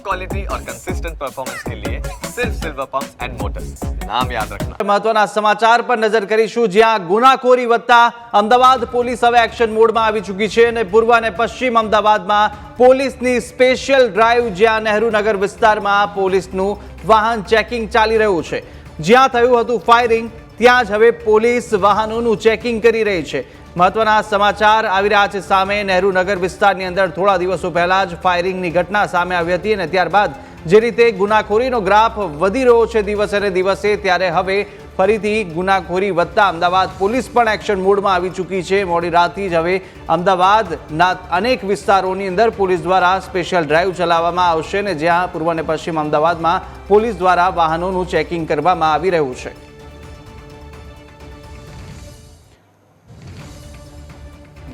Quality और consistent performance के लिए सिर्फ सिल्वर पंप्स एंड मोटर्स, नाम याद रखना। મહત્વના સમાચાર પર નજર કરીશું, જ્યાં ગુનાખોરી વધતા અમદાવાદ પોલીસ હવે એક્શન મોડમાં આવી ચૂકી છે અને પૂર્વ અને પશ્ચિમ અમદાવાદમાં પોલીસની સ્પેશિયલ ડ્રાઈવ, જ્યાં નહેરુનગર વિસ્તારમાં પોલીસનું વાહન ચેકિંગ ચાલી રહ્યું છે। જ્યાં થયું હતું ફાયરિંગ, ત્યાં જ હવે પોલીસ વાહનોનું ચેકિંગ કરી રહી છે। મહત્વના સમાચાર આવી રહ્યા છે સામે। નહેરુનગર વિસ્તારની અંદર થોડા દિવસો પહેલા જ ફાયરિંગની ઘટના સામે આવી હતી અને ત્યારબાદ જે રીતે ગુનાખોરીનો ગ્રાફ વધી રહ્યો છે દિવસે ને દિવસે, ત્યારે હવે ફરીથી ગુનાખોરી વધતા અમદાવાદ પોલીસ પણ એક્શન મોડમાં આવી ચૂકી છે। મોડી રાતથી જ હવે અમદાવાદના અનેક વિસ્તારોની અંદર પોલીસ દ્વારા સ્પેશિયલ ડ્રાઈવ ચલાવવામાં આવશે ને જ્યાં પૂર્વ અને પશ્ચિમ અમદાવાદમાં પોલીસ દ્વારા વાહનોનું ચેકિંગ કરવામાં આવી રહ્યું છે।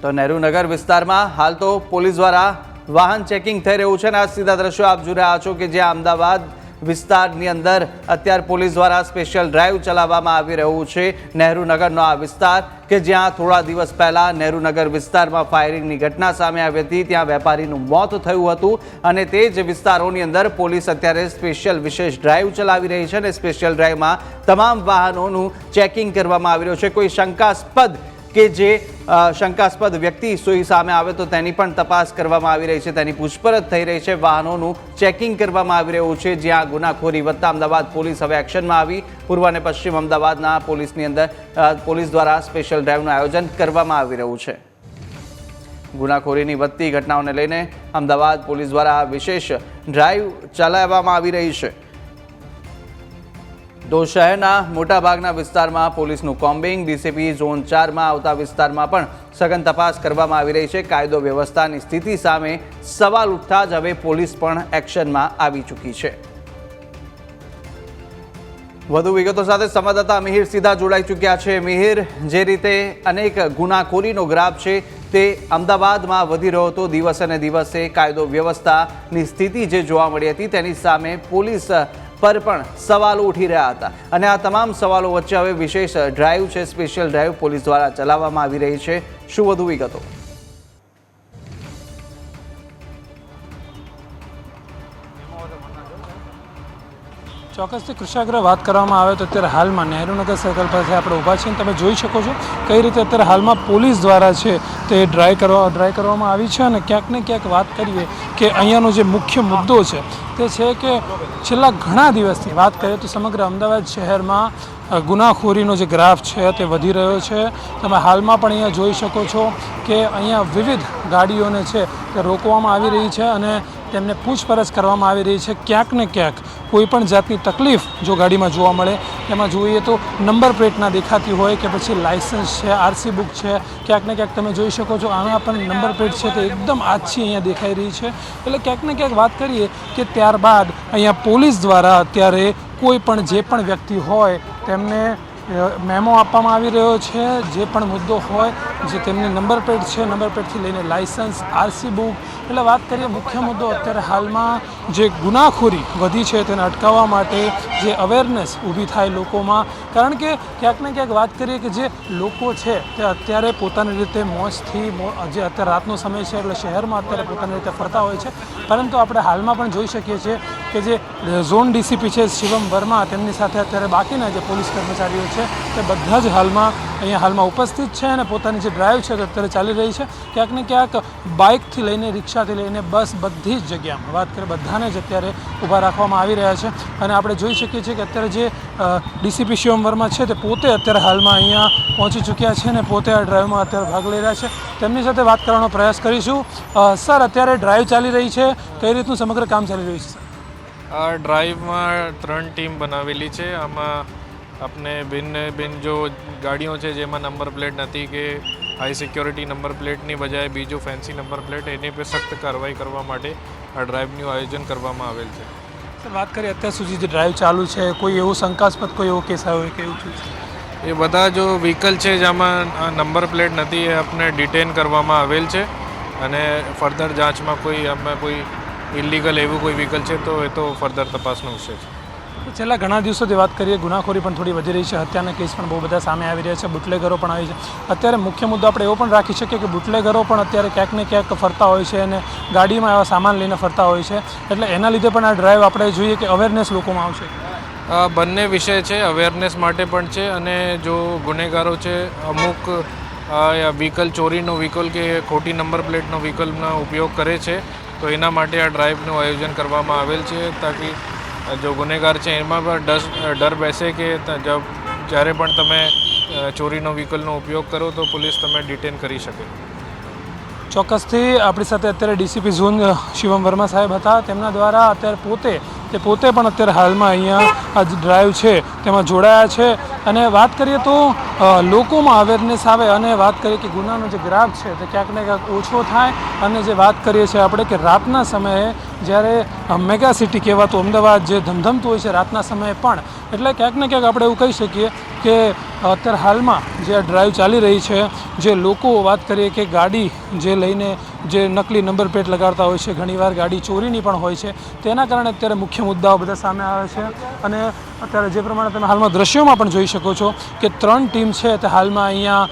તો નહેરુનગર વિસ્તારમાં હાલ તો પોલીસ દ્વારા વાહન ચેકિંગ થઈ રહ્યું છે અને આ સીધા દ્રશ્યો આપ જોઈ રહ્યા છો કે જ્યાં અમદાવાદ વિસ્તારની અંદર અત્યારે પોલીસ દ્વારા સ્પેશિયલ ડ્રાઈવ ચલાવવામાં આવી રહ્યું છે। નહેરુનગરનો આ વિસ્તાર કે જ્યાં થોડા દિવસ પહેલા નહેરુનગર વિસ્તારમાં ફાયરિંગની ઘટના સામે આવી હતી, ત્યાં વેપારીનું મોત થયું હતું અને તે જ વિસ્તારોની અંદર પોલીસ અત્યારે સ્પેશિયલ વિશેષ ડ્રાઈવ ચલાવી રહી છે અને સ્પેશિયલ ડ્રાઈવમાં તમામ વાહનોનું ચેકિંગ કરવામાં આવી રહ્યું છે। કોઈ શંકાસ્પદ કે જે શંકાસ્પદ વ્યક્તિ સામે આવે તો તેની પણ તપાસ કરવામાં આવી રહી છે, તેની પૂછપરછ થઈ રહી છે, વાહનોનું ચેકિંગ કરવામાં આવી રહ્યું છે। જ્યાં ગુનાખોરી વધતા અમદાવાદ પોલીસ હવે એક્શનમાં આવી પૂર્વ અને પશ્ચિમ અમદાવાદના પોલીસની અંદર પોલીસ દ્વારા સ્પેશિયલ ડ્રાઈવનું આયોજન કરવામાં આવી રહ્યું છે। ગુનાખોરીની વધતી ઘટનાઓને લઈને અમદાવાદ પોલીસ દ્વારા વિશેષ ડ્રાઈવ ચલાવવામાં આવી રહી છે। તો શહેરના મોટાભાગના વિસ્તારમાં પોલીસનું કોમ્બિંગ, ડીસીપી ઝોન 4માં આવતા વિસ્તારમાં પણ સઘન તપાસ કરવામાં આવી રહી છે। કાયદો વ્યવસ્થાની સ્થિતિ સામે સવાલ ઉઠતા જ હવે પોલીસ પણ એક્શનમાં આવી ચૂકી છે। વધુ વિગતો સાથે સંવાદદાતા મિહિર સીધા જોડાઈ ચૂક્યા છે। મિહિર, જે રીતે અનેક ગુનાખોરીનો ગ્રાફ છે તે અમદાવાદમાં વધી રહ્યો હતો દિવસે ને દિવસે, કાયદો વ્યવસ્થાની સ્થિતિ જે જોવા મળી હતી તેની સામે પોલીસ પર પણ સવાલો ઉઠી રહ્યા હતા અને આ તમામ સવાલો વચ્ચે હવે વિશેષ ડ્રાઈવ છે, સ્પેશિયલ ડ્રાઈવ પોલીસ દ્વારા ચલાવવામાં આવી રહી છે। શું વધુ વિગતો? ચોક્કસથી કૃષાગ્રહ વાત કરવામાં આવે તો અત્યારે હાલમાં નહેરુનગર સર્કલ પાસે આપણે ઊભા છીએ। તમે જોઈ શકો છો કઈ રીતે અત્યારે હાલમાં પોલીસ દ્વારા છે તે ડ્રાઈવ કરવામાં આવી છે અને ક્યાંક ને ક્યાંક વાત કરીએ કે અહીંયાનો જે મુખ્ય મુદ્દો છે તે છે કે છેલ્લા ઘણા દિવસથી વાત કરીએ તો સમગ્ર અમદાવાદ શહેરમાં ગુનાખોરીનો જે ગ્રાફ છે તે વધી રહ્યો છે। તમે હાલમાં પણ અહીંયા જોઈ શકો છો કે અહીંયા વિવિધ ગાડીઓને છે તે રોકવામાં આવી રહી છે અને તેમને પૂછપરછ કરવામાં આવી રહી છે। ક્યાંક ને ક્યાંક કોઈ પણ જાતની તકલીફ જો ગાડીમાં જોવા મળે, એમાં જોઈએ તો નંબર પ્લેટ ના દેખાતી હોય કે પછી લાઇસન્સ છે, આરસી બુક છે, ક્યાંક ને ક્યાંક તમે જોઈ શકો છો આમાં પણ નંબર પ્લેટ છે તે એકદમ આછી અહીંયા દેખાઈ રહી છે। એટલે ક્યાંક ને ક્યાંક વાત કરીએ કે ત્યારબાદ અહીંયા પોલીસ દ્વારા અત્યારે કોઈ પણ જે પણ વ્યક્તિ હોય તેમને મેમો આપવામાં આવી રહ્યો છે। જે પણ મુદ્દો હોય, જે તેમની નંબર પ્લેટ છે, નંબર પ્લેટથી લઈને લાઇસન્સ, આરસી બુક, એટલે વાત કરીએ મુખ્ય મુદ્દો અત્યારે હાલમાં જે ગુનાખોરી વધી છે તેને અટકાવવા માટે જે અવેરનેસ ઊભી થાય લોકોમાં, કારણ કે ક્યાંક ને ક્યાંક વાત કરીએ કે જે લોકો છે તે અત્યારે પોતાની રીતે મોજથી જે અત્યારે રાતનો સમય છે એટલે શહેરમાં અત્યારે પોતાની રીતે ફરતા હોય છે, પરંતુ આપણે હાલમાં પણ જોઈ શકીએ છીએ કે જે ઝોન ડીસીપી છે શિવમ વર્મા, તેમની સાથે અત્યારે બાકીના જે પોલીસ કર્મચારીઓ છે તે બધા જ હાલમાં ઉપસ્થિત છે અને પોતાની જે ડ્રાઈવ છે તે અત્યારે ચાલી રહી છે। ક્યાંક ને ક્યાંક બાઇકથી લઈને રિક્ષાથી લઈને બસ બધી જ જગ્યામાં વાત કરીએ બધાને જ અત્યારે ઊભા રાખવામાં આવી રહ્યા છે અને આપણે જોઈ શકીએ છીએ કે અત્યારે જે ડીસીપી શિવમ વર્મા છે તે પોતે અત્યારે હાલમાં અહીંયા પહોંચી ચૂક્યા છે અને પોતે આ ડ્રાઈવમાં અત્યારે ભાગ લઈ રહ્યા છે। તેમની સાથે વાત કરવાનો પ્રયાસ કરીશું। સર, અત્યારે ડ્રાઈવ ચાલી રહી છે, કઈ રીતનું સમગ્ર કામ ચાલી રહ્યું છે સર? આ ડ્રાઈવમાં 3 ટીમ બનાવેલી છે। આમાં આપણે ભિન્ન જો ગાડીઓ છે જેમાં નંબર પ્લેટ નથી કે હાઈ સિક્યોરિટી નંબર પ્લેટની બજાય બીજો ફેન્સી નંબર પ્લેટ, એની પર સખ્ત કાર્યવાહી કરવા માટે આ ડ્રાઈવનું આયોજન કરવામાં આવેલ છે। સર, વાત કરીએ અત્યાર સુધી જે ડ્રાઈવ ચાલુ છે, કોઈ એવું શંકાસ્પદ કોઈ એવો કેસ આવ્યો કે એવું થયું છે? એ બધા જો વ્હીકલ છે જેમાં નંબર પ્લેટ નથી એ આપણે ડિટેન કરવામાં આવેલ છે અને ફર્ધર જાંચમાં કોઈ ઇલીગલ એવું કોઈ વ્હીકલ છે તો એ તો ફર્ધર તપાસનો વિષય છે। છેલ્લા ઘણા દિવસોથી વાત કરીએ, ગુનાખોરી પણ થોડી વધી રહી છે, હત્યાના કેસ પણ બહુ બધા સામે આવી રહ્યા છે, બુટલેગરો પણ આવી છે. અત્યારે મુખ્ય મુદ્દો આપણે એવો પણ રાખી શકીએ કે બુટલેગરો પણ અત્યારે ક્યાંક ને ક્યાંક ફરતા હોય છે અને ગાડીમાં એવા સામાન લઈને ફરતા હોય છે. એટલે એના લીધે પણ આ ડ્રાઈવ આપણે જોઈએ કે અવેરનેસ લોકોમાં આવશે. બંને વિષય છે, અવેરનેસ માટે પણ છે અને જો ગુનેગારો છે અમુક વ્હીકલ ચોરીનો વ્હીકલ કે ખોટી નંબર પ્લેટનો વ્હીકલનો ઉપયોગ કરે છે તો એના માટે આ ડ્રાઈવનું આયોજન કરવામાં આવેલ છે તાકી જો ગુનેગાર છે એમાં પણ ડર બેસે કે જ્યારે પણ તમે ચોરીનો વ્હીકલનો ઉપયોગ કરો તો પોલીસ તમે ડિટેન કરી શકે. ચોક્કસથી આપણી સાથે અત્યારે ડીસીપી ઝોન શિવમ વર્મા સાહેબ હતા. તેમના દ્વારા અત્યારે પોતે પણ અત્યારે હાલમાં અહીંયા આ જે ડ્રાઈવ છે તેમાં જોડાયા છે. અને વાત કરીએ તો લોકોમાં અવેરનેસ આવે અને વાત કરીએ કે ગુનાનો જે ગ્રાફ છે તે ક્યાંક ને ક્યાંક ઓછો થાય. અને જે વાત કરીએ છીએ આપણે કે રાતના સમયે જ્યારે મેગા સિટી કહેવાતું અમદાવાદ જે ધમધમતું હોય છે રાતના સમયે પણ, એટલે ક્યાંક ને ક્યાંક આપણે એવું કહી શકીએ કે અત્યારે હાલમાં જે આ ડ્રાઈવ ચાલી રહી છે, જે લોકો વાત કરીએ કે ગાડી જે લઈને જે નકલી નંબર પ્લેટ લગાડતા હોય છે, ઘણીવાર ગાડી ચોરીની પણ હોય છે, તેના કારણે અત્યારે મુખ્ય મુદ્દાઓ બધા સામે આવે છે. અને અત્યારે જે પ્રમાણે તમે હાલમાં દ્રશ્યોમાં પણ જોઈ શકો છો કે 3 ટીમ છે તે હાલમાં અહીંયા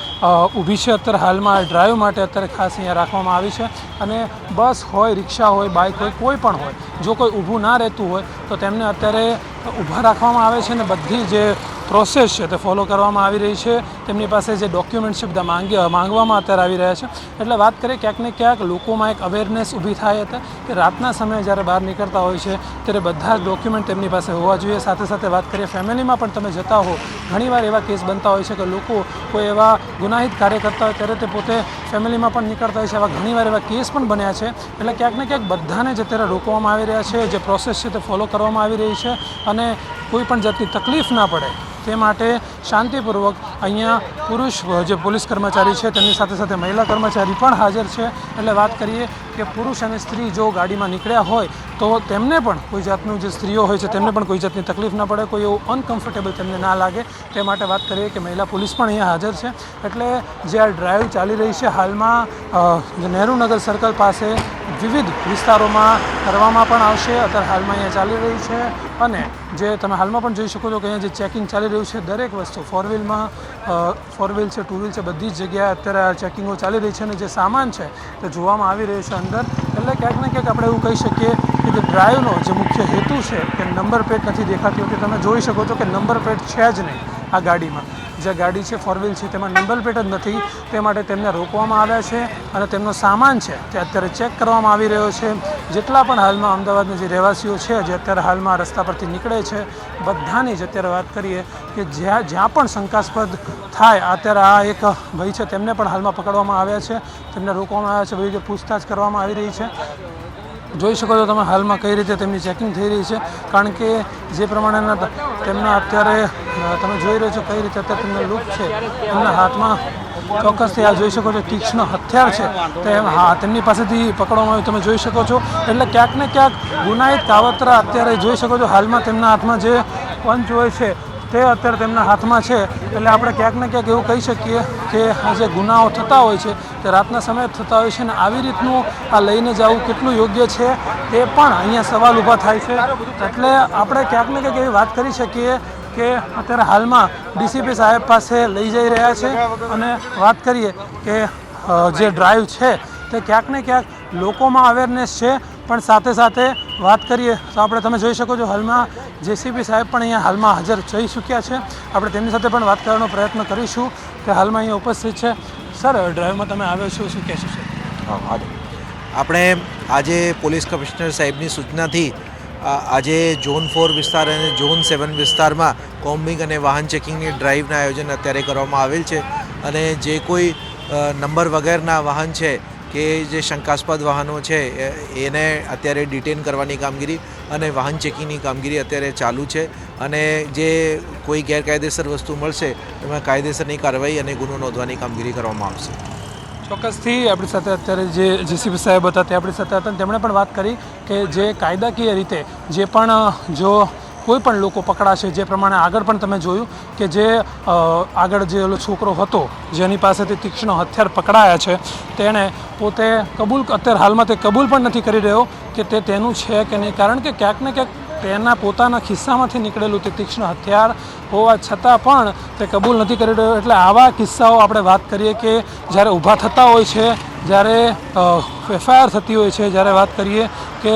ઊભી છે. અત્યારે હાલમાં ડ્રાઈવ માટે અત્યારે ખાસ અહીંયા રાખવામાં આવી છે. અને બસ હોય, રિક્ષા હોય, બાઇક હોય, કોઈ પણ હોય, જો કોઈ ઊભું ના રહેતું હોય તો તેમને અત્યારે ઊભા રાખવામાં આવે છે અને બધી જે પ્રોસેસ છે તે ફોલો કરવામાં આવી રહી છે. તેમની પાસે જે ડોક્યુમેન્ટ છે બધા માંગવામાં અત્યારે આવી રહ્યા છે. એટલે વાત કરીએ ક્યાંક ને ક્યાંક લોકોમાં એક અવેરનેસ ઊભી થાય હતી કે રાતના સમયે જ્યારે બહાર નીકળતા હોય છે ત્યારે બધા જ ડોક્યુમેન્ટ તેમની પાસે હોવા જોઈએ. સાથે સાથે વાત કરીએ ફેમિલીમાં પણ તમે જતા હો, ઘણીવાર એવા કેસ બનતા હોય છે કે લોકો કોઈ એવા ગુનાહિત કાર્ય કરતા હોય ત્યારે તે પોતે ફેમિલીમાં પણ નીકળતા હોય છે. એવા ઘણીવાર એવા કેસ પણ બન્યા છે. એટલે ક્યાંક ને ક્યાંક બધાને જ અત્યારે રોકવામાં આવી રહ્યા છે, જે પ્રોસેસ છે તે ફોલો કરવામાં આવી રહી છે અને કોઈ પણ જાતની તકલીફ ના પડે તે માટે શાંતિપૂર્વક અહીંયા પુરુષ જે પોલીસ કર્મચારી છે તેમની સાથે સાથે મહિલા કર્મચારી પણ હાજર છે. એટલે વાત કરીએ કે પુરુષ અને સ્ત્રી જો ગાડીમાં નીકળ્યા હોય તો તેમને પણ કોઈ જાતનું જે સ્ત્રીઓ હોય છે તેમને પણ કોઈ જાતની તકલીફ ના પડે, કોઈ એવું અનકમ્ફર્ટેબલ તેમને ના લાગે તે માટે વાત કરીએ કે મહિલા પોલીસ પણ અહીંયા હાજર છે. એટલે જે આ ડ્રાઈવ ચાલી રહી છે હાલમાં નહેરુનગર સર્કલ પાસે વિવિધ વિસ્તારોમાં કરવામાં પણ આવશે. અત્યારે હાલમાં અહીંયા ચાલી રહી છે અને જે તમે હાલમાં પણ જોઈ શકો છો કે અહીંયા જે ચેકિંગ ચાલી રહ્યું છે દરેક વસ્તુ ફોર વ્હીલ છે, ટુ વ્હીલ છે, બધી જ જગ્યાએ અત્યારે આ ચેકિંગો ચાલી રહી છે અને જે સામાન છે તે જોવામાં આવી રહ્યું છે અંદર. એટલે ક્યાંક ને ક્યાંક આપણે એવું કહી શકીએ કે જે ડ્રાઈવનો જે મુખ્ય હેતુ છે કે નંબર પ્લેટ નથી દેખાતી હોતી. તમે જોઈ શકો છો કે નંબર પ્લેટ છે જ નહીં આ ગાડીમાં. જે ગાડી છે ફોર વ્હીલ છે તેમાં નંબર પ્લેટ જ નથી, તે માટે તેમને રોકવામાં આવ્યા છે અને તેમનો સામાન છે તે અત્યારે ચેક કરવામાં આવી રહ્યો છે. જેટલા પણ હાલમાં અમદાવાદના જે રહેવાસીઓ છે જે અત્યારે હાલમાં રસ્તા પરથી નીકળે છે બધાની જ અત્યારે વાત કરીએ કે જ્યાં પણ શંકાસ્પદ થાય અત્યારે આ એક ભાઈ છે તેમને પણ હાલમાં પકડવામાં આવ્યા છે, તેમને રોકવામાં આવ્યા છે, બધી રીતે પૂછતાછ કરવામાં આવી રહી છે. જોઈ શકો છો તમે હાલમાં કઈ રીતે તેમની ચેકિંગ થઈ રહી છે, કારણ કે જે પ્રમાણેના તેમના અત્યારે તમે જોઈ રહ્યો છો કઈ રીતે અત્યારે તેમનો લુક છે. એમના હાથમાં ચોક્કસથી આ જોઈ શકો છો તીક્ષ્ણ હથિયાર છે તે તેમની પાસેથી પકડવામાં આવ્યું તમે જોઈ શકો છો. એટલે ક્યાંક ને ક્યાંક ગુનાહિત કાવતરા અત્યારે જોઈ શકો છો હાલમાં તેમના હાથમાં જે પંચ હોય છે તે અત્યારે તેમના હાથમાં છે. એટલે આપણે ક્યાંક ને ક્યાંક એવું કહી શકીએ કે આ જે ગુનાઓ થતા હોય છે તે રાતના સમયે થતા હોય છે અને આવી રીતનું આ લઈને જવું કેટલું યોગ્ય છે તે પણ અહીંયા સવાલ ઊભા થાય છે. એટલે આપણે ક્યાંક ને ક્યાંક એવી વાત કરી શકીએ કે અત્યારે હાલમાં ડીસીપી સાહેબ પાસે લઈ જઈ રહ્યા છે અને વાત કરીએ કે જે ડ્રાઈવ છે તે ક્યાંક ને ક્યાંક લોકોમાં અવેરનેસ છે, પણ સાથે સાથે વાત કરીએ તો આપણે તમે જોઈ શકો છો હાલમાં જેસીપી સાહેબ પણ અહીંયા હાલમાં હાજર થઈ ચૂક્યા છે. આપણે તેમની સાથે પણ વાત કરવાનો પ્રયત્ન કરીશું કે હાલમાં અહીંયા ઉપસ્થિત છે. સર, ડ્રાઈવમાં તમે આવ્યો છો, શું કહેશો સર? આપણે આજે પોલીસ કમિશનર સાહેબની સૂચનાથી આજે ઝોન 4 વિસ્તાર અને ઝોન 7 વિસ્તારમાં કોમ્બિંગ અને વાહન ચેકિંગની ડ્રાઈવના આયોજન અત્યારે કરવામાં આવેલ છે. અને જે કોઈ નંબર વગરના વાહન છે કે જે શંકાસ્પદ વાહનો છે એને અત્યારે ડિટેન કરવાની કામગીરી અને વાહન ચેકિંગની કામગીરી અત્યારે ચાલુ છે. અને જે કોઈ ગેરકાયદેસર વસ્તુ મળશે એમાં કાયદેસરની કાર્યવાહી અને ગુનો નોંધવાની કામગીરી કરવામાં આવશે. ચોક્કસથી આપણી સાથે અત્યારે જે જેસીપી સાહેબ હતા તે આપણી સાથે હતા. તેમણે પણ વાત કરી કે જે કાયદાકીય રીતે જે પણ જો કોઈ પણ લોકો પકડાશે, જે પ્રમાણે આગળ પણ તમે જોયું કે જે આગળ જે ઓલો છોકરો હતો જેની પાસેથી તીક્ષ્ણ હથિયાર પકડાયા છે તેણે પોતે અત્યારે હાલમાં તે કબૂલ પણ નથી કરી રહ્યો કે તે તેનું છે કે નહીં, કારણ કે ક્યાંક ને ક્યાંક તેના પોતાના ખિસ્સામાંથી નીકળેલું તે તીક્ષ્ણ હથિયાર હોવા છતાં પણ તે કબૂલ નથી કરી રહ્યો. એટલે આવા કિસ્સાઓ આપણે વાત કરીએ કે જ્યારે ઊભા થતા હોય છે, જ્યારે FIR થતી હોય છે, જ્યારે વાત કરીએ કે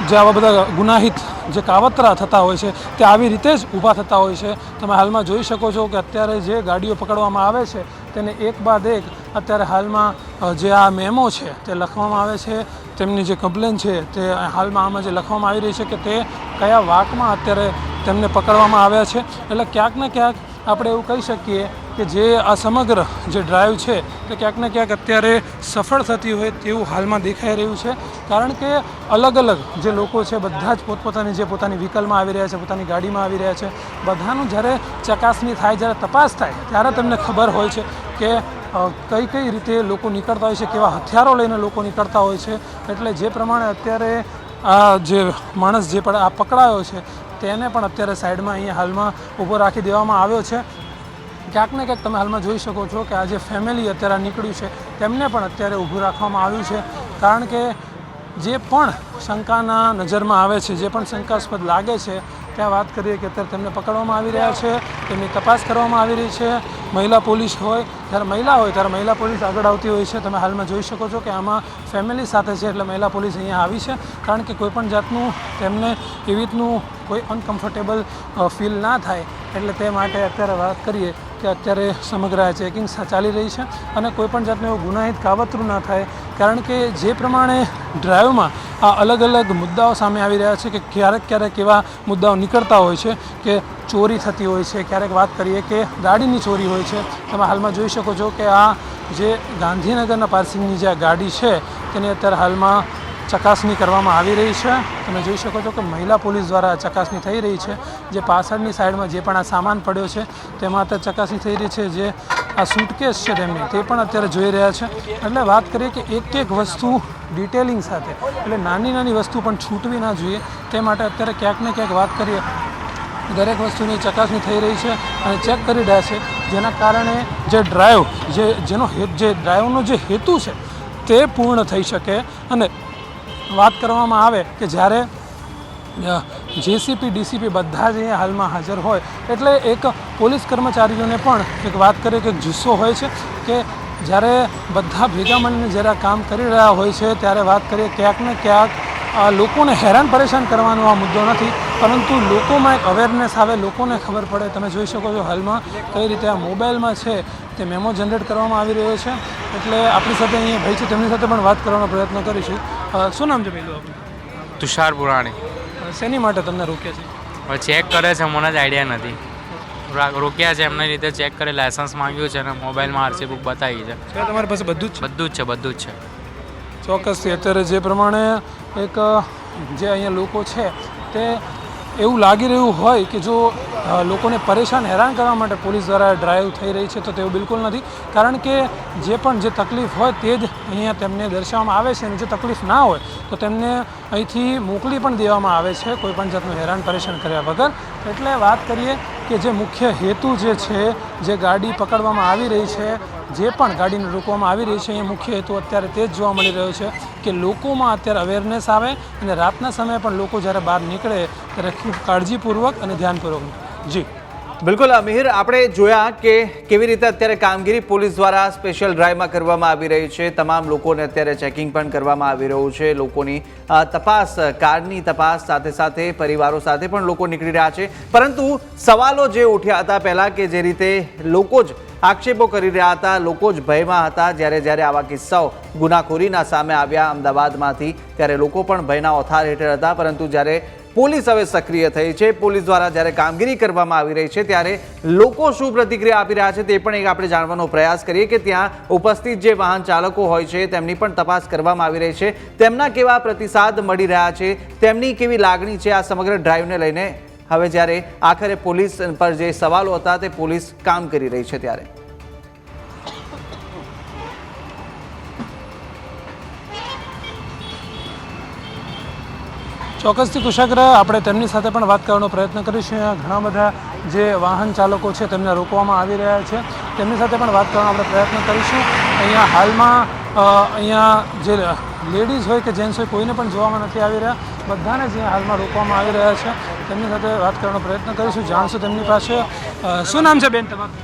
જે આવા બધા ગુનાહિત જે કાવતરા થતા હોય છે તે આવી રીતે જ ઊભા થતા હોય છે. તમે હાલમાં જોઈ શકો છો કે અત્યારે જે ગાડીઓ પકડવામાં આવે છે તેને એક બાદ એક અત્યારે હાલમાં જે આ મેમો છે તે લખવામાં આવે છે. તેમની જે કમ્પ્લેન છે તે હાલમાં આમાં જે લખવામાં આવી રહી છે કે તે કયા વાકમાં અત્યારે તેમને પકડવામાં આવ્યા છે. એટલે ક્યાંક ને ક્યાંક આપણે એવું કહી શકીએ કે જે આ સમગ્ર જે ડ્રાઈવ છે તે ક્યાંક ને ક્યાંક અત્યારે સફળ થતી હોય તેવું હાલમાં દેખાઈ રહ્યું છે. કારણ કે અલગ અલગ જે લોકો છે બધા જ પોતપોતાની જે પોતાની વ્હીકલમાં આવી રહ્યા છે, પોતાની ગાડીમાં આવી રહ્યા છે, બધાનું જ્યારે ચકાસણી થાય, જ્યારે તપાસ થાય ત્યારે તમને ખબર હોય છે કે કઈ કઈ રીતે લોકો નીકળતા હોય છે, કેવા હથિયારો લઈને લોકો નીકળતા હોય છે. એટલે જે પ્રમાણે અત્યારે આ જે માણસ જે પણ આ પકડાયો છે તેને પણ અત્યારે સાઈડમાં અહીંયા હાલમાં ઊભો રાખી દેવામાં આવ્યો છે. ક્યાંક ને ક્યાંક તમે હાલમાં જોઈ શકો છો કે આ જે ફેમિલી અત્યારે નીકળ્યું છે તેમને પણ અત્યારે ઊભું રાખવામાં આવ્યું છે. કારણ કે જે પણ શંકાના નજરમાં આવે છે, જે પણ શંકાસ્પદ લાગે છે ત્યાં વાત કરીએ કે અત્યારે તેમને પકડવામાં આવી રહ્યા છે, તેમની તપાસ કરવામાં આવી રહી છે. મહિલા પોલીસ હોય, જ્યારે મહિલા હોય ત્યારે મહિલા પોલીસ આગળ આવતી હોય છે. તમે હાલમાં જોઈ શકો છો કે આમાં ફેમિલી સાથે છે એટલે મહિલા પોલીસ અહીંયા આવી છે. કારણ કે કોઈપણ જાતનું તેમને એવી રીતનું કોઈ અનકમ્ફર્ટેબલ ફીલ ના થાય એટલે તે માટે અત્યારે વાત કરીએ કે અત્યારે સમગ્ર આ ચેકિંગ ચાલી રહી છે અને કોઈપણ જાતનું એવું ગુનાહિત કાવતરું ના થાય. કારણ કે જે પ્રમાણે ડ્રાઈવમાં આ અલગ અલગ મુદ્દાઓ સામે આવી રહ્યા છે કે ક્યારેક એવા મુદ્દાઓ નીકળતા હોય છે કે ચોરી થતી હોય છે, ક્યારેક વાત કરીએ કે ગાડીની ચોરી હોય છે. તમે હાલમાં જોઈ શકો છો કે આ જે ગાંધીનગરના પાર્સિંગની જે આ ગાડી છે તેની અત્યારે હાલમાં ચકાસણી કરવામાં આવી રહી છે. તમે જોઈ શકો છો કે મહિલા પોલીસ દ્વારા ચકાસણી થઈ રહી છે. જે પાછળની સાઈડમાં જે પણ આ સામાન પડ્યો છે તેમાં અત્યારે ચકાસણી થઈ રહી છે. જે આ સૂટકેસ છે તેમની તે પણ અત્યારે જોઈ રહ્યા છે. એટલે વાત કરીએ કે એક એક વસ્તુ ડિટેલિંગ સાથે, એટલે નાની નાની વસ્તુ પણ છૂટવી ના જોઈએ તે માટે અત્યારે ક્યાંક ને ક્યાંક વાત કરીએ દરેક વસ્તુની ચકાસણી થઈ રહી છે અને ચેક કરી રહ્યા છે. જેના કારણે જે ડ્રાઈવ જે ડ્રાઈવનો જે હેતુ છે તે પૂર્ણ થઈ શકે. અને વાત કરવામાં આવે કે જ્યારે JCP DCP બધા જ અહીંયા હાલમાં હાજર હોય એટલે એક પોલીસ કર્મચારીઓને પણ એક વાત કરીએ કે જુસ્સો હોય છે કે જ્યારે બધા ભેગા મળીને જ્યારે કામ કરી રહ્યા હોય છે ત્યારે વાત કરીએ ક્યાંક ને ક્યાંક લોકોને હેરાન પરેશાન કરવાનો આ મુદ્દો નથી, પરંતુ લોકોમાં એક અવેરનેસ આવે, લોકોને ખબર પડે. તમે જોઈ શકો છો હાલમાં કઈ રીતે આ મોબાઈલમાં છે તે મેમો જનરેટ કરવામાં આવી રહ્યો છે. એટલે આપણી સાથે અહીંયા ભાઈ છે તેમની સાથે પણ વાત કરવાનો પ્રયત્ન કરીશું. શું નામ છે પહેલું આપણું? તુષાર પુરાણી. શેની માટે તમને રોક્યા છે? હવે ચેક કરે છે, મને જ આઈડિયા નથી. રોક્યા છે એમની રીતે ચેક કરી, લાયસન્સ માંગ્યું છે અને મોબાઈલમાં RC બુક બતાવી છે. તમારી પાસે બધું જ છે? બધું જ છે. ચોક્કસથી અત્યારે જે પ્રમાણે એક જે અહીંયા લોકો છે તે એવું લાગી રહ્યું હોય કે જો લોકોને પરેશાન હેરાન કરવા માટે પોલીસ દ્વારા ડ્રાઈવ થઈ રહી છે તો તેવું બિલકુલ નથી. કારણ કે જે પણ જે તકલીફ હોય તે જ અહીંયા તેમને દર્શાવવામાં આવે છે અને જે તકલીફ ના હોય તો તેમને અહીંથી મોકલી પણ દેવામાં આવે છે કોઈ પણ જાતનું હેરાન પરેશાન કર્યા વગર. એટલે વાત કરીએ કે જે મુખ્ય હેતુ જે છે, જે ગાડી પકડવામાં આવી રહી છે, જે પણ ગાડીને રોકવામાં આવી રહી છે, અહીંયા મુખ્ય હેતુ અત્યારે તે જ જોવા મળી રહ્યો છે કે લોકોમાં અત્યારે અવેરનેસ આવે અને રાતના સમયે પણ લોકો જ્યારે બહાર નીકળે ત્યારે ખૂબ કાળજીપૂર્વક અને ધ્યાનપૂર્વક. જી બિલકુલ અમીર, આપણે જોયા કે કેવી રીતે અત્યારે કામગીરી પોલીસ દ્વારા સ્પેશિયલ ડ્રાઈવમાં કરવામાં આવી રહી છે. તમામ લોકોને અત્યારે ચેકિંગ પણ કરવામાં આવી રહ્યું છે. લોકોની તપાસ, કારની તપાસ, સાથે સાથે પરિવારો સાથે પણ લોકો નીકળી રહ્યા છે. પરંતુ સવાલો જે ઉઠ્યા હતા પહેલાં કે જે રીતે લોકો જ આક્ષેપો કરી રહ્યા હતા, લોકો જ ભયમાં હતા જ્યારે આવા કિસ્સાઓ ગુનાખોરીના સામે આવ્યા અમદાવાદમાંથી, ત્યારે લોકો પણ ભયના ઓથાર હેઠળ હતા. પરંતુ જ્યારે પોલીસ હવે સક્રિય થઈ છે, પોલીસ દ્વારા જ્યારે કામગીરી કરવામાં આવી રહી છે ત્યારે લોકો શું પ્રતિક્રિયા આપી રહ્યા છે તે પણ એક આપણે જાણવાનો પ્રયાસ કરીએ કે ત્યાં ઉપસ્થિત જે વાહન ચાલકો હોય છે તેમની પણ તપાસ કરવામાં આવી રહી છે. તેમના કેવા પ્રતિસાદ મળી રહ્યા છે, તેમની કેવી લાગણી છે આ સમગ્ર ડ્રાઈવને લઈને. હવે જ્યારે આખરે પોલીસ પર જે સવાલો હતા તે પોલીસ કામ કરી રહી છે ત્યારે ચોક્કસથી કુશાગ્ર આપણે તેમની સાથે પણ વાત કરવાનો પ્રયત્ન કરીશું. ઘણા બધા જે વાહન ચાલકો છે તેમને રોકવામાં આવી રહ્યા છે, તેમની સાથે પણ વાત કરવાનો આપણે પ્રયત્ન કરીશું. અહીંયા હાલમાં અહીંયા જે લેડીઝ હોય કે જેન્ટ્સ હોય કોઈને પણ જોવામાં નથી આવી રહ્યા, બધાને જે હાલમાં રોકવામાં આવી રહ્યા છે તેમની સાથે વાત કરવાનો પ્રયત્ન કરીશું, જાણશું તેમની પાસે. શું નામ છે બેન તમારું?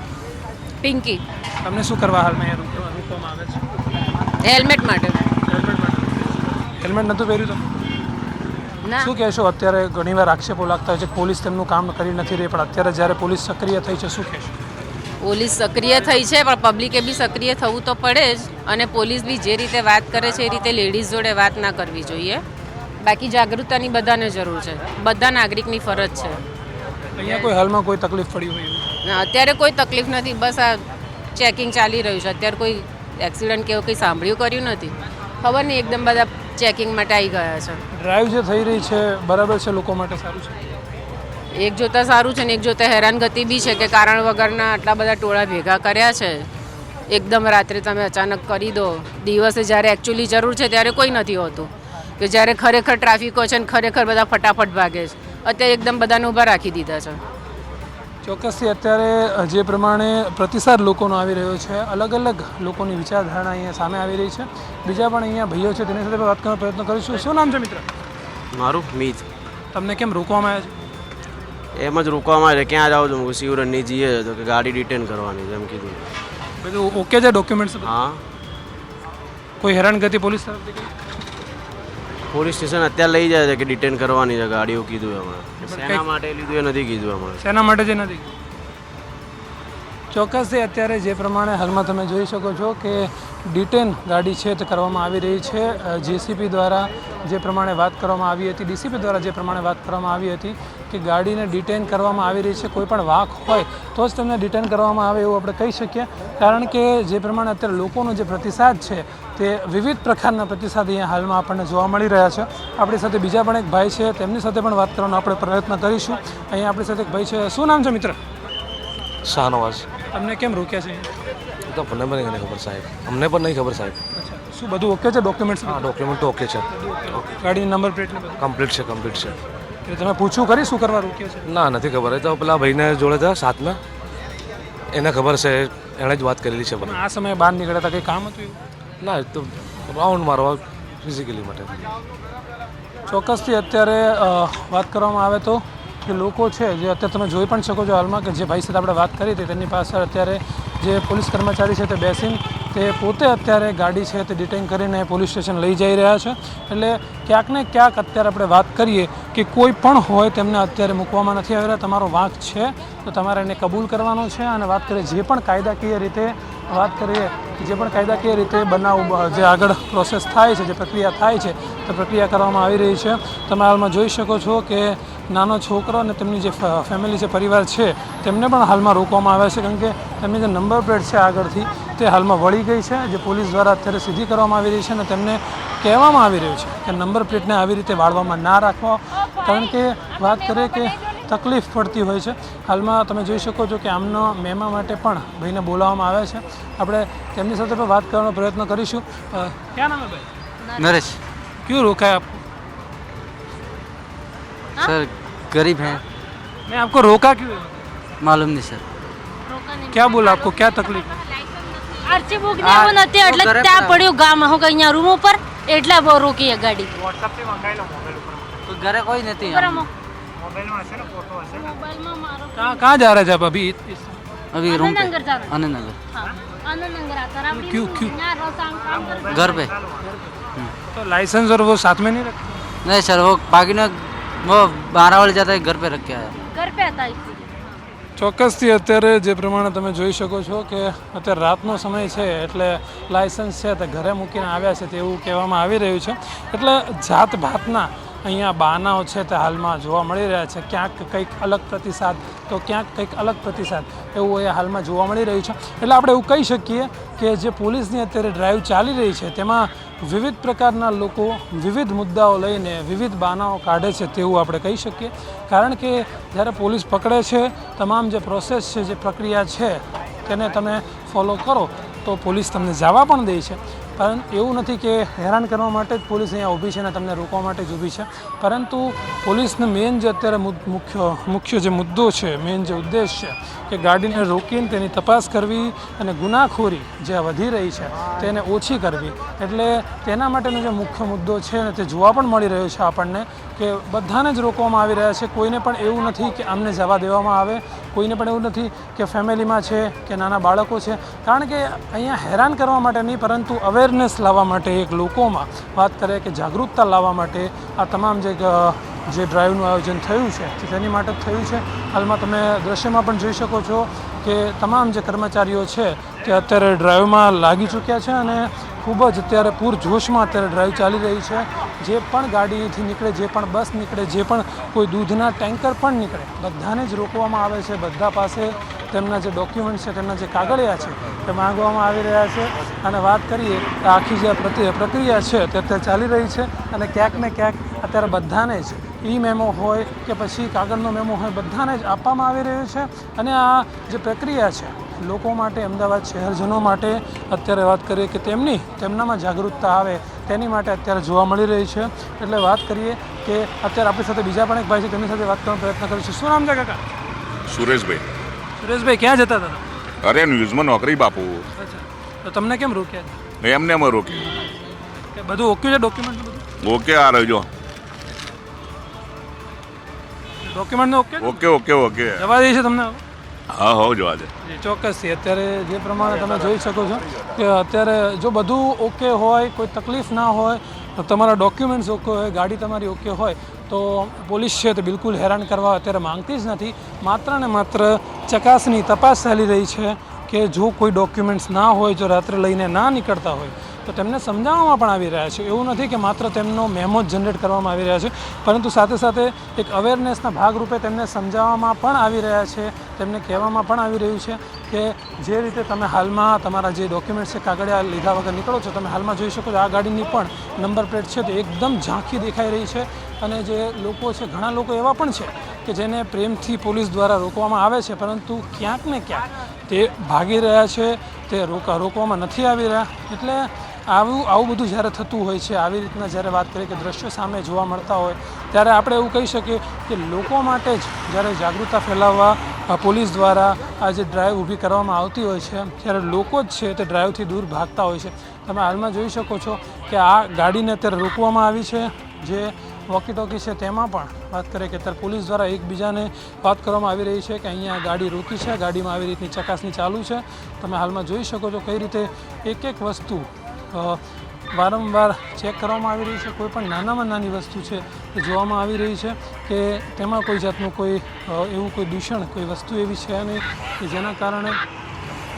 પિંકી. તમને શું કરવા હાલમાં અહીંયા રોકવામાં આવે છે? હેલ્મેટ માટે. હેલ્મેટ નહોતું પહેર્યું તમે? ના, શું કહેશો? અત્યારે ઘણીવાર આક્ષેપો લાગતા હોય છે પોલીસ તેમનું કામ કરી નથી રહી, પણ અત્યારે જ્યારે પોલીસ સક્રિય થઈ છે, શું કહેશો? પોલીસ સક્રિય થઈ છે પણ પબ્લિકે બી સક્રિય થવું તો પડે જ, અને પોલીસ બી જે રીતે વાત કરે છે એ રીતે લેડીઝ જોડે વાત ના કરવી જોઈએ. બાકી જાગૃતતાની બધાને જરૂર છે, બધા નાગરિકની ફરજ છે. અહીંયા કોઈ હાલમાં કોઈ તકલીફ પડી હોય એવું? ના, અત્યારે કોઈ તકલીફ નથી, બસ આ ચેકિંગ ચાલી રહ્યું છે. અત્યારે કોઈ એક્સિડન્ટ કે એવું કંઈ સાંભળ્યું કર્યું નથી, ખબર નહીં, એકદમ બધા ચેકિંગ માટે આવી ગયા છે. ડ્રાઈવ જે થઈ રહી છે બરાબર છે, લોકો માટે સારું છે? એક જોતા સારું છે ને એક જોતા હેરાનગતિ બી છે કે કારણ વગરના આટલા બધા ટોળા ભેગા કર્યા છે. એકદમ રાત્રે તમે અચાનક કરી દો, દિવસે જ્યારે એકચ્યુઅલી જરૂર છે ત્યારે કોઈ નથી હોતું, કે જ્યારે ખરેખર ટ્રાફિક હોય છે ને ખરેખર બધા ફટાફટ ભાગે છે. અત્યારે એકદમ બધાને ઊભા રાખી દીધા છે. ચોક્કસથી અત્યારે જે પ્રમાણે પ્રતિસાદ લોકોનો આવી રહ્યો છે, અલગ અલગ લોકોની વિચારધારણા અહીંયા સામે આવી રહી છે. બીજા પણ અહીંયા ભાઈઓ છે તેની સાથે વાત કરવાનો પ્રયત્ન કરીશું. શું નામ છે મિત્ર? મારું મીત. તમને કેમ રોકવામાં આવ્યા છે? એમ જ રોકવામાં આવે ક્યાં જાઓ છો? શિવરણની જઈએ તો કે ગાડી ડિટેન કરવાની છે એમ કીધું. બધું ઓકે છે? ડોક્યુમેન્ટ્સ? હા, કોઈ હેરાનગતિ પોલીસ તરફથી કરી? પોલીસ સ્ટેશન અત્યારે લઈ જાય છે કે ડિટેન કરવાની છે ગાડીઓ કીધું એમાં. શેના માટે લીધું એ નથી કીધું એમાં. શેના માટે જે નથી? ચોક્કસથી અત્યારે જે પ્રમાણે હાલમાં તમે જોઈ શકો છો કે ડિટેન ગાડી છે તે કરવામાં આવી રહી છે. જેસીપી દ્વારા જે પ્રમાણે વાત કરવામાં આવી હતી, ડીસીપી દ્વારા જે પ્રમાણે વાત કરવામાં આવી હતી કે ગાડીને ડિટેન કરવામાં આવી રહી છે. કોઈ પણ વાક હોય તો જ તેમને ડિટેન કરવામાં આવે એવું આપણે કહી શકીએ, કારણ કે જે પ્રમાણે અત્યારે લોકોનો જે પ્રતિસાદ છે તે વિવિધ પ્રકારના પ્રતિસાદ અહીંયા હાલમાં આપણને જોવા મળી રહ્યા છે. આપણી સાથે બીજા પણ એક ભાઈ છે, તેમની સાથે પણ વાત કરવાનો આપણે પ્રયત્ન કરીશું. અહીંયા આપણી સાથે એક ભાઈ છે. શું નામ છે મિત્ર? શાહનવાઝ. તમને કેમ રોક્યા છે? એ તો મને પણ નહીં ખબર સાહેબ, અમને પણ નહીં ખબર સાહેબ. શું બધું ઓકે છે? ડોક્યુમેન્ટ્સ? હા, ડોક્યુમેન્ટ તો ઓકે છે, ગાડીની નંબર પ્લેટ ને બધું કમ્પ્લીટ છે, કમ્પ્લીટ છે. એટલે તમે પૂછ્યું કરી શું કરવા રોક્યા છે? ના, નથી ખબર. એ તો પેલા ભાઈને જોડે હતા સાથમાં, એને ખબર છે, એણે જ વાત કરેલી છે મને. આ સમયે બહાર નીકળ્યા હતા, કંઈ કામ હતું એવું? ના, એ તો રાઉન્ડ મારવા ફિઝિકલી માટે. ચોક્કસથી અત્યારે વાત કરવામાં આવે તો કે લોકો છે જે અત્યારે તમે જોઈ પણ શકો છો હાલમાં કે જે ભાઈ સાથે આપણે વાત કરી હતી તેની પાસે અત્યારે જે પોલીસ કર્મચારી છે તે બેસીને તે પોતે અત્યારે ગાડી છે તે ડિટેન કરીને પોલીસ સ્ટેશન લઈ જઈ રહ્યા છે. એટલે ક્યાંક ને ક્યાંક અત્યારે આપણે વાત કરીએ કે કોઈ પણ હોય તેમને અત્યારે મૂકવામાં નથી આવી રહ્યા. તમારો વાંક છે તો તમારે એને કબૂલ કરવાનો છે. અને વાત કરીએ જે પણ કાયદાકીય રીતે વાત કરીએ જે પણ કાયદાકીય રીતે બનાવ જે આગળ પ્રોસેસ થાય છે, જે પ્રક્રિયા થાય છે તે પ્રક્રિયા કરવામાં આવી રહી છે. તમે હાલમાં જોઈ શકો છો કે નાનો છોકરો અને તેમની જે ફેમિલી છે, પરિવાર છે, તેમને પણ હાલમાં રોકવામાં આવ્યા છે, કારણ કે તેમની જે નંબર પ્લેટ છે આગળથી તે હાલમાં વળી ગઈ છે, જે પોલીસ દ્વારા અત્યારે સીધી કરવામાં આવી રહી છે. અને તેમને કહેવામાં આવી રહ્યું છે કે નંબર પ્લેટને આવી રીતે વાળવામાં ના રાખવા, કારણ કે વાત કરીએ કે તકલીફ પડતી હોય છે. હાલમાં તમે જોઈ શકો છો કે આમનો મહેમા માટે પણ ભાઈને બોલાવવામાં આવે છે. આપણે તેમની સાથે પણ વાત કરવાનો પ્રયત્ન કરીશું. ક્યાં નામ હે ભાઈ? नरेश. क्यों रोका है आपको? सर गरीब हैं, मैं आपको रोका क्यों है? मालूम नहीं सर. क्या बोला आपको? क्या तकलीफ? આરસી બુક ને એવું નથી એટલે ત્યાં પડ્યું ગામ હું કે અહીંયા રૂમ ઉપર એટલે બહુ રોકી ગાડી. WhatsApp થી મંગાવેલો મોબાઈલ ઉપર. तो घरे कोई नहीं. मोबाइल में हसे ना फोटो हसे ना. कहाँ जा रहे थे आप अभी? अभी रूम पे आनंदनगर जा रहे. आनंदनगर. आनंदनगर आता राबड़ी. क्यों? घर पे. तो लाइसेंस और वो साथ में नहीं रखते? नहीं सर, वो बाकी ने वो 12 वाले जाता है घर पे रख के आया. घर पे आता इसलिए. ચોક્કસથી અત્યારે જે પ્રમાણે તમે જોઈ શકો છો કે અત્યારે રાતનો સમય છે એટલે લાયસન્સ છે તે ઘરે મૂકીને આવ્યા છે તેવું કહેવામાં આવી રહ્યું છે. એટલે જાત ભાતના અહીંયા બહાનાઓ છે તે હાલમાં જોવા મળી રહ્યા છે. ક્યાંક કંઈક અલગ પ્રતિસાદ તો ક્યાંક કંઈક અલગ પ્રતિસાદ એવું એ હાલમાં જોવા મળી રહ્યું છે. એટલે આપણે એવું કહી શકીએ કે જે પોલીસની અત્યારે ડ્રાઈવ ચાલી રહી છે તેમાં વિવિધ પ્રકારના લોકો વિવિધ મુદ્દાઓ લઈને વિવિધ બહાનાઓ કાઢે છે તેવું આપણે કહી શકીએ. કારણ કે જ્યારે પોલીસ પકડે છે, તમામ જે પ્રોસેસ છે, જે પ્રક્રિયા છે તેને તમે ફોલો કરો તો પોલીસ તમને જવા પણ દે છે. પરંતુ એવું નથી કે હેરાન કરવા માટે જ પોલીસ અહીંયા ઊભી છે અને તમને રોકવા માટે જ ઊભી છે, પરંતુ પોલીસને મેઇન જે અત્યારે મુખ્ય જે મુદ્દો છે, મેઇન જે ઉદ્દેશ છે કે ગાડીને રોકીને તેની તપાસ કરવી અને ગુનાખોરી જે વધી રહી છે તેને ઓછી કરવી, એટલે તેના માટેનો જે મુખ્ય મુદ્દો છે ને તે જોવા પણ મળી રહ્યો છે આપણને કે બધાને જ રોકવામાં આવી રહ્યા છે. કોઈને પણ એવું નથી કે આમને જવા દેવામાં આવે, કોઈને પણ એવું નથી કે ફેમિલીમાં છે કે નાના બાળકો છે, કારણ કે અહીંયા હેરાન કરવા માટે નહીં પરંતુ અવેરનેસ લાવવા માટે, એક લોકોમાં વાત કરીએ કે જાગૃતતા લાવવા માટે આ તમામ જે ડ્રાઈવનું આયોજન થયું છે તેની માટે જ થયું છે. હાલમાં તમે દ્રશ્યમાં પણ જોઈ શકો છો કે તમામ જે કર્મચારીઓ છે તે અત્યારે ડ્રાઈવમાં લાગી ચૂક્યા છે અને ખૂબ જ અત્યારે પૂરજોશમાં અત્યારે ડ્રાઈવ ચાલી રહી છે. જે પણ ગાડીથી નીકળે, જે પણ બસ નીકળે, જે પણ કોઈ દૂધના ટેન્કર પણ નીકળે, બધાને જ રોકવામાં આવે છે. બધા પાસે તેમના જે ડોક્યુમેન્ટ છે, તેમના જે કાગળિયા છે તે માંગવામાં આવી રહ્યા છે. અને વાત કરીએ તો આખી જે પ્રક્રિયા છે તે અત્યારે ચાલી રહી છે અને ક્યાંક ને ક્યાંક અત્યારે બધાને જ મેમો હોય કે પછી કાગળનો મેમો હોય, બધાને જ આપવામાં આવી રહ્યું છે. અને આ જે પ્રક્રિયા છે લોકો માટે, અમદાવાદ શહેરજનો માટે અત્યારે વાત કરીએ કે તેમનામાં જાગૃતતા આવે તેની માટે અત્યારે જોવા મળી રહી છે. એટલે વાત કરીએ કે અત્યારે આપણી સાથે બીજા પણ એક ભાઈ છે, તેમની સાથે વાત કરવાનો પ્રયત્ન કરીશું. શું નામ છે કાકા? સુરેશભાઈ. સુરેશભાઈ, ક્યાં જતા હતા? અરે ન્યૂઝમાં નોકરી બાપુ. અચ્છા, તો તમને કેમ રોક્યા? એમને અમે રોકી. કે બધું ઓકે છે? ડોક્યુમેન્ટ બધું ઓકે આ રહ્યો. ડોક્યુમેન્ટ ઓકે ઓકે ઓકે જવા દે છે તમને? હા હો જવા દે. ચોક્કસથી અત્યારે જે પ્રમાણે તમે જોઈ શકો છો કે અત્યારે જો બધું ઓકે હોય, કોઈ તકલીફ ના હોય, તમારા ડોક્યુમેન્ટ્સ ઓકે હોય, ગાડી તમારી ઓકે હોય તો પોલીસ છે તે બિલકુલ હેરાન કરવા અત્યારે માંગતી જ નથી. માત્ર ને માત્ર ચકાસણી, તપાસ ચાલી રહી છે કે જો કોઈ ડોક્યુમેન્ટ્સ ના હોય, જો રાત્રે લઈને ના નીકળતા હોય તો તેમને સમજાવવામાં પણ આવી રહ્યા છે. એવું નથી કે માત્ર તેમનો મેમો જ જનરેટ કરવામાં આવી રહ્યા છે, પરંતુ સાથે સાથે એક અવેરનેસના ભાગરૂપે તેમને સમજાવવામાં પણ આવી રહ્યા છે. તેમને કહેવામાં પણ આવી રહ્યું છે કે જે રીતે તમે હાલમાં તમારા જે ડોક્યુમેન્ટ્સ છે, કાગળિયા લીધા વગર નીકળો છો, તમે હાલમાં જોઈ શકો છો આ ગાડીની પણ નંબર પ્લેટ છે તે એકદમ ઝાંખી દેખાઈ રહી છે. અને જે લોકો છે, ઘણા લોકો એવા પણ છે કે જેને પ્રેમથી પોલીસ દ્વારા રોકવામાં આવે છે, પરંતુ ક્યાંક ને ક્યાંક તે ભાગી રહ્યા છે, તે રોકવામાં નથી આવી રહ્યા. એટલે આવું બધું જ્યારે થતું હોય છે, આવી રીતના જ્યારે વાત કરીએ કે દ્રશ્યો સામે જોવા મળતા હોય ત્યારે આપણે એવું કહી શકીએ કે લોકો માટે જ જ્યારે જાગૃતતા ફેલાવવા પોલીસ દ્વારા આ જે ડ્રાઈવ ઊભી કરવામાં આવતી હોય છે ત્યારે લોકો જ છે તે ડ્રાઈવથી દૂર ભાગતા હોય છે. તમે હાલમાં જોઈ શકો છો કે આ ગાડીને અત્યારે રોકવામાં આવી છે. જે વોકી ટોકી છે તેમાં પણ વાત કરીએ કે અત્યારે પોલીસ દ્વારા એકબીજાને વાત કરવામાં આવી રહી છે કે અહીંયા ગાડી રોકી છે, ગાડીમાં આવી રીતની ચકાસણી ચાલુ છે. તમે હાલમાં જોઈ શકો છો કઈ રીતે એક વસ્તુ વારંવાર ચેક કરવામાં આવી રહી છે. કોઈ પણ નાનામાં નાની વસ્તુ છે તે જોવામાં આવી રહી છે કે તેમાં કોઈ જાતનું કોઈ એવું કોઈ દૂષણ, કોઈ વસ્તુ એવી છે નહીં કે જેના કારણે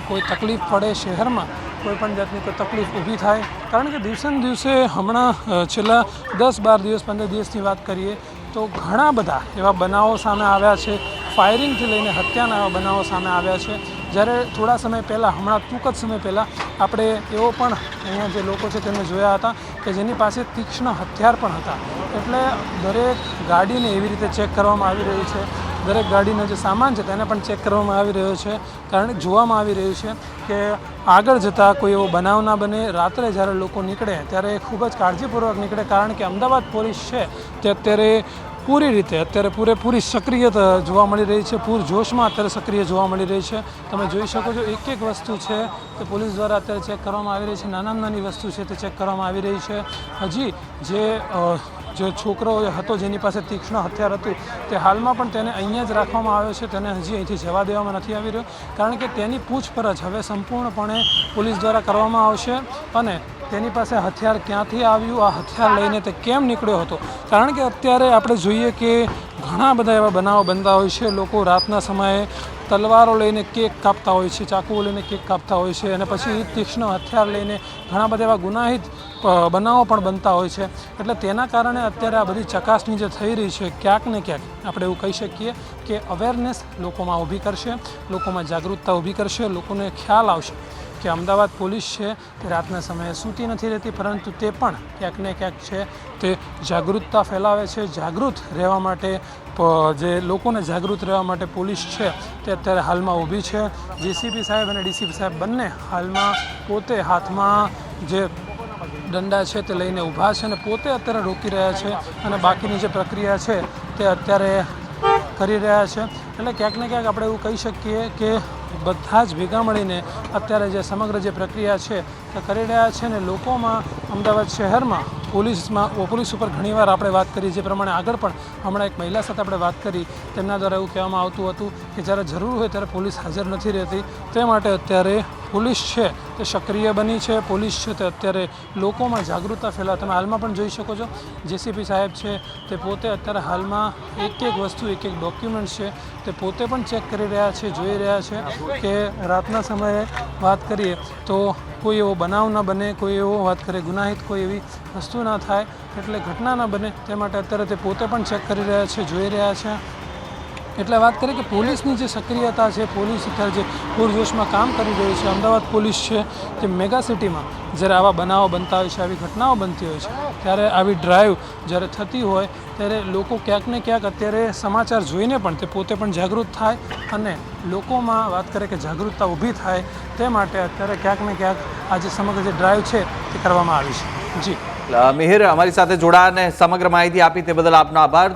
કોઈ તકલીફ પડે, શહેરમાં કોઈ પણ જાતની કોઈ તકલીફ ઊભી થાય. કારણ કે દિવસે ને દિવસે હમણાં છેલ્લા 10-12 દિવસ, 15 દિવસની વાત કરીએ તો ઘણા બધા એવા બનાવો સામે આવ્યા છે. ફાયરિંગથી લઈને હત્યાના એવા બનાવો સામે આવ્યા છે. જ્યારે થોડા સમય પહેલાં, હમણાં ટૂંક જ સમય પહેલાં આપણે એવો પણ અહીંયા જે લોકો છે તેમને જોયા હતા કે જેની પાસે તીક્ષ્ણ હથિયાર પણ હતા. એટલે દરેક ગાડીને એવી રીતે ચેક કરવામાં આવી રહી છે. દરેક ગાડીનો જે સામાન છે તેને પણ ચેક કરવામાં આવી રહ્યો છે. કારણ કે જોવામાં આવી રહ્યું છે કે આગળ જતાં કોઈ એવો બનાવ ના બને. રાત્રે જ્યારે લોકો નીકળે ત્યારે ખૂબ જ કાળજીપૂર્વક નીકળે, કારણ કે અમદાવાદ પોલીસ છે તે અત્યારે પૂરી રીતે પૂરેપૂરી સક્રિયતા જોવા મળી રહી છે. પૂરજોશમાં અત્યારે સક્રિય જોવા મળી રહી છે. તમે જોઈ શકો છો એક વસ્તુ છે તે પોલીસ દ્વારા અત્યારે ચેક કરવામાં આવી રહી છે. નાનામાં નાની વસ્તુ છે તે ચેક કરવામાં આવી રહી છે. હજી જે છોકરો હતો જેની પાસે તીક્ષ્ણ હથિયાર હતું તે હાલમાં પણ તેને અહીંયા જ રાખવામાં આવ્યો છે. તેને હજી અહીંથી જવા દેવામાં નથી આવી રહ્યો, કારણ કે તેની પૂછપરછ હવે સંપૂર્ણપણે પોલીસ દ્વારા કરવામાં આવશે. અને તેની પાસે હથિયાર ક્યાંથી આવ્યું, આ હથિયાર લઈને તે કેમ નીકળ્યો હતો. કારણ કે અત્યારે આપણે જોઈએ કે ઘણા બધા એવા બનાવો બનતા હોય છે. લોકો રાતના સમયે તલવારો લઈને કેક કાપતા હોય છે, ચાકુઓ લઈને કેક કાપતા હોય છે, અને પછી તીક્ષ્ણ હથિયાર લઈને ઘણા બધા એવા ગુનાહિત બનાવો પણ બનતા હોય છે. એટલે તેના કારણે અત્યારે આ બધી ચકાસણી જે થઈ રહી છે ક્યાંક ને ક્યાંક આપણે એવું કહી શકીએ કે અવેરનેસ લોકોમાં ઊભી કરશે, લોકોમાં જાગૃતતા ઊભી કરશે. લોકોને ખ્યાલ આવશે કે અમદાવાદ પોલીસ છે તે રાતના સમયે સૂતી નથી રહેતી, પરંતુ તે પણ ક્યાંક ને ક્યાંક છે તે જાગૃતતા ફેલાવે છે. જાગૃત રહેવા માટે, જે લોકોને જાગૃત રહેવા માટે પોલીસ છે તે અત્યારે હાલમાં ઊભી છે. જેસીપી સાહેબ અને ડીસીપી સાહેબ બંને હાલમાં પોતે હાથમાં જે દંડા છે તે લઈને ઊભા છે અને પોતે અત્યારે રોકી રહ્યા છે અને બાકીની જે પ્રક્રિયા છે તે અત્યારે કરી રહ્યા છે. એટલે ક્યાંક ને ક્યાંક આપણે એવું કહી શકીએ કે બધા જ ભેગા મળીને અત્યારે જે સમગ્ર જે પ્રક્રિયા છે તે કરી રહ્યા છે. અને લોકોમાં અમદાવાદ શહેરમાં પોલીસ ઉપર ઘણીવાર આપણે વાત કરી, જે પ્રમાણે આગળ પણ હમણાં એક મહિલા સાથે આપણે વાત કરી, તેમના દ્વારા એવું કહેવામાં આવતું હતું કે જ્યારે જરૂર હોય ત્યારે પોલીસ હાજર નથી રહેતી. તે માટે અત્યારે પોલીસ છે તે સક્રિય બની છે. પોલીસ છે તે અત્યારે લોકોમાં જાગૃતતા ફેલાવે. તમે હાલમાં પણ જોઈ શકો છો જેસીપી સાહેબ છે તે પોતે અત્યારે હાલમાં એક વસ્તુ એક ડોક્યુમેન્ટ છે તે પોતે પણ ચેક કરી રહ્યા છે, જોઈ રહ્યા છે કે રાતના સમયે વાત કરીએ તો કોઈ એવો બનાવ ન બને, કોઈ એવો વાત કરીએ ગુનાહિત કોઈ એવી વસ્તુ ના થાય, એટલે ઘટના ન બને તે માટે અત્યારે તે પોતે પણ ચેક કરી રહ્યા છે, જોઈ રહ્યા છે. એટલે વાત કરીએ કે પોલીસની જે સક્રિયતા છે, પોલીસ અત્યારે જે પૂરજોશમાં કામ કરી રહી છે, અમદાવાદ પોલીસ છે તે મેગા સિટીમાં જ્યારે આવા બનાવો બનતા હોય છે, આવી ઘટનાઓ બનતી હોય છે, ત્યારે આવી ડ્રાઈવ જ્યારે થતી હોય ત્યારે લોકો ક્યાંક ને ક્યાંક અત્યારે સમાચાર જોઈને પણ તે પોતે પણ જાગૃત થાય અને લોકોમાં વાત કરે કે જાગૃતતા ઊભી થાય, તે માટે અત્યારે ક્યાંક ને ક્યાંક આ જે સમગ્ર જે ડ્રાઈવ છે તે કરવામાં આવી છે. જી મિહિર, અમારી સાથે જોડાયા અને સમગ્ર માહિતી આપી તે બદલ આપનો આભાર.